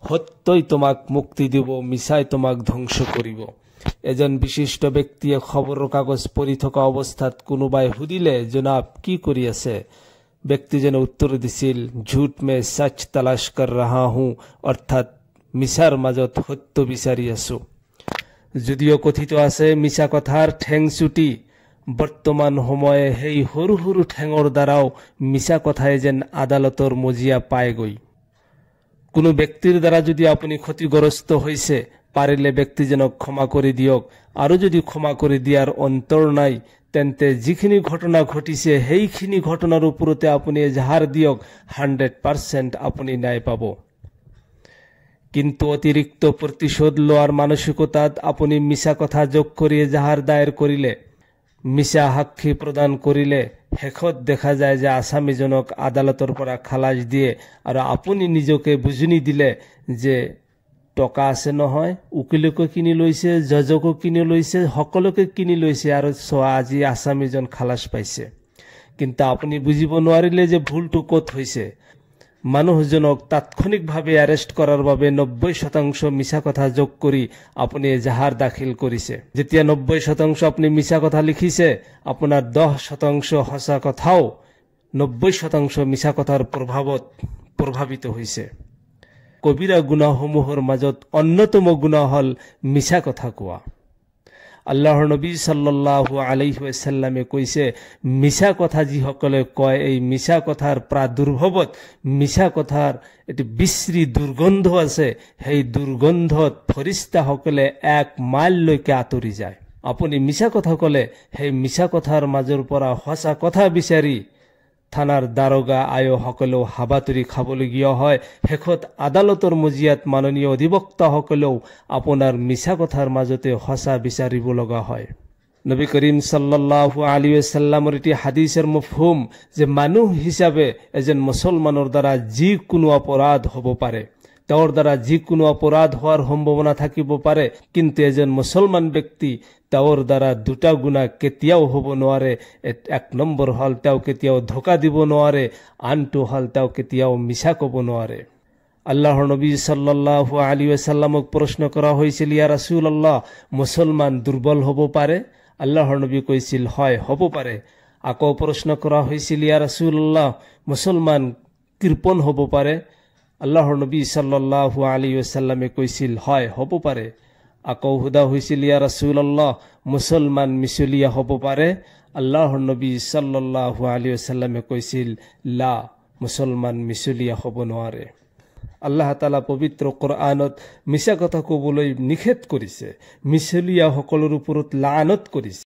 সত্যই তোমাক মুক্তি দিব, মিছাই তোমাক ধ্বংস কৰিব। এজন বিশিষ্ট ব্যক্তিয়ে খবৰৰ কাগজ পঢ়ি থকা অৱস্থাত কোনোবাই সুধিলে, জনাব কি কৰি আছে? ব্যক্তিজনে উত্তৰ দিছিল, ঝুট মে সচ তালাশ কৰ ৰহা হুঁ, অৰ্থাৎ মিছাৰ মাজত সত্য বিচাৰি আছো। যদিও কথিত আছে মিছা কথাৰ ঠেং চুটি, বৰ্তমান সময়ে সেই সৰু সৰু ঠেঙৰ দ্বাৰাও মিছা কথাই যেন আদালতৰ মজিয়া পায়গৈ। কোনো ব্যক্তিৰ দ্বাৰা যদি আপুনি ক্ষতিগ্ৰস্ত হৈছে, পাৰিলে ব্যক্তিজনক ক্ষমা কৰি দিয়ক, আৰু যদি ক্ষমা কৰি দিয়াৰ অন্তৰ নাই, তেন্তে যিখিনি ঘটনা ঘটিছে সেইখিনি ঘটনাৰ ওপৰতে আপুনি এজাহাৰ দিয়ক, 100% আপুনি ন্যায় পাব। কিন্তু অতিৰিক্ত প্ৰতিশোধ লোৱাৰ মানসিকতাত আপুনি মিছা কথা যোগ কৰি এজাহাৰ দায়েৰ কৰিলে, মিছা সাক্ষী প্ৰদান কৰিলে, শেষত দেখা যায় যে আসামীজনক আদালতৰ পৰা খালাস দিয়ে, আৰু আপুনি নিজকে বুজনি দিলে যে টকা আছে নহয়, উকিলকে কিনি লৈছে, জজকো কিনি লৈছে, সকলোকে কিনি লৈছে, আৰু চোৱা আজি আসামীজন খালাস পাইছে। কিন্তু আপুনি বুজিব নোৱাৰিলে যে ভুলটো ক'ত হৈছে। মানুহজনক তাৎক্ষণিকভাৱে এৰেষ্ট কৰাৰ বাবে 90% মিছা কথা যোগ কৰি আপুনি এজাহাৰ দাখিল কৰিছে। যেতিয়া 90% আপুনি মিছা কথা লিখিছে, আপোনাৰ 10% সঁচা কথাও 90% মিছা কথাৰ প্ৰভাৱত প্ৰভাৱিত হৈছে। কবিৰা গুনাহসমূহৰ মাজত অন্যতম গুনাহ হ'ল মিছা কথা কোৱা। আল্লাহৰ নবী সাল্লাল্লাহু আলাইহি ওয়াসাল্লামে কৈছে, মিছা কথা যিসকলে কয়, এই মিছা কথাৰ প্ৰাদুৰ্ভাৱত মিছা কথাৰ এটি বিশ্ৰী দুৰ্গন্ধ আছে, সেই দুৰ্গন্ধত ফৰিস্তাসকলে 1 মাইললৈকে আঁতৰি যায়। আপুনি মিছা কথা ক'লে সেই মিছা কথাৰ মাজৰ পৰা সঁচা কথা বিচাৰি থানাৰ দাৰোগা আয়োসকলেও হাবাতৰি খাবলগীয়া হয়। শেষত আদালতৰ মজিয়াত মাননীয় অধিবক্তাসকলেও আপোনাৰ মিছা কথাৰ মাজতে সঁচা বিচাৰিব লগা হয়। নবী কৰিম সাল্লাল্লাহু আলাইহি ওয়াসাল্লামৰ এটি হাদিসৰ মফহুম যে মানুহ হিচাপে এজন মুছলমানৰ দ্বাৰা যিকোনো অপৰাধ হ'ব পাৰে, তেওঁৰ দ্বাৰা যিকোনো অপৰাধ হোৱাৰ সম্ভাৱনা থাকিব পাৰে, কিন্তু এজন মুছলমান ব্যক্তি তেওঁৰ দ্বাৰা 2টা গুনাহ কেতিয়াও হ'ব নোৱাৰে। 1 নম্বৰ হ'ল তেওঁ কেতিয়াও ধোকা দিব নোৱাৰে, আনটো হ'ল তেওঁ কেতিয়াও মিছা ক'ব নোৱাৰে। আল্লাহৰ নবী সাল্লাল্লাহু আলাইহি ওয়াসাল্লামক প্ৰশ্ন কৰা হৈছিল, ইয়া ৰাসূলুল্লাহ, মুছলমান দুৰ্বল হ'ব পাৰে? আল্লাহৰ নবী কৈছিল, হয় হ'ব পাৰে। আকৌ প্ৰশ্ন কৰা হৈছিল, ইয়া ৰাসূলুল্লাহ, মুছলমান কৃপণ হ'ব পাৰে? আল্লাহৰ নবী সাল্লাল্লাহু আলাইহি ওয়াসাল্লামে কৈছিল, হয় হ'ব পাৰে। আকৌ সোধা হৈছিল, ইয়া ৰাসূলুল্লাহ, মুছলমান মিছলীয়া হ'ব পাৰে? আল্লাহৰ নবী সাল্লাল্লাহু আলাইহি ওয়াসাল্লামে কৈছিল, লা, মুছলমান মিছলীয়া হ'ব নোৱাৰে। আল্লাহ তাআলা পবিত্ৰ কোৰআনত মিছা কথা ক'বলৈ নিষেধ কৰিছে, মিছলীয়া সকলৰ ওপৰত লানত কৰিছে।